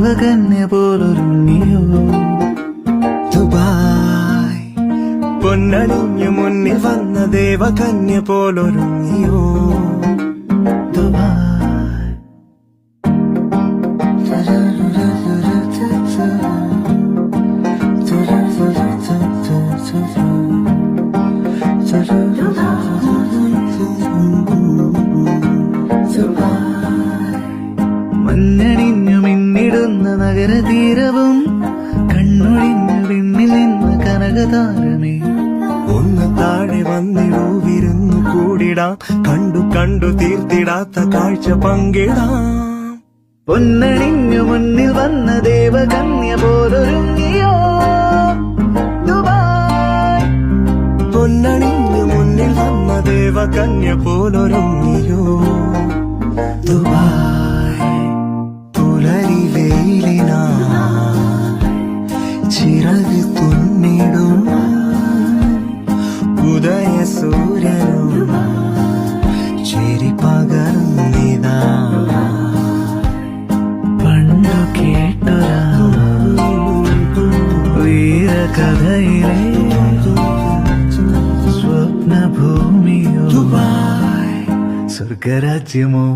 ദേവകന്യ പോലൊരുങ്ങിയോ Dubai. പൊന്നണിഞ്ഞു മുന്നിൽ വന്ന ദേവകന്യ പോലൊരുങ്ങിയോ Dubai. മഞ്ഞണിഞ്ഞു മിന്നിടുന്ന നഗരതീരവും കണ്ണൊഴിഞ്ഞു വിണ്ണിൽ നിന്ന് കനകതാരമേ ഒന്ന് താഴെ വന്നിടൂ വിരുന്നു കൂടിടാം കണ്ടു കണ്ടു തീർത്തിടാത്ത കാഴ്ച പങ്കിടാം പൊന്നണിഞ്ഞു മുന്നിൽ വന്ന ദേവകന്യ പോലൊരുങ്ങിയോ ദുബായ്. പൊന്നണിഞ്ഞു മുന്നിൽ വന്ന ദേവകന്യ പോലൊരുങ്ങിയോ ദുബായ്. പുലരി വെയിലിനായി ചിറക് തുന്നിടും ഉദയ സൂര്യനും ചിരി പകർന്നിതാ പണ്ടു കേട്ടൊരാ വീരകഥയിലെ സ്വപ്നഭൂമിയോ ദുബായ്. സ്വർഗരാജ്യമോ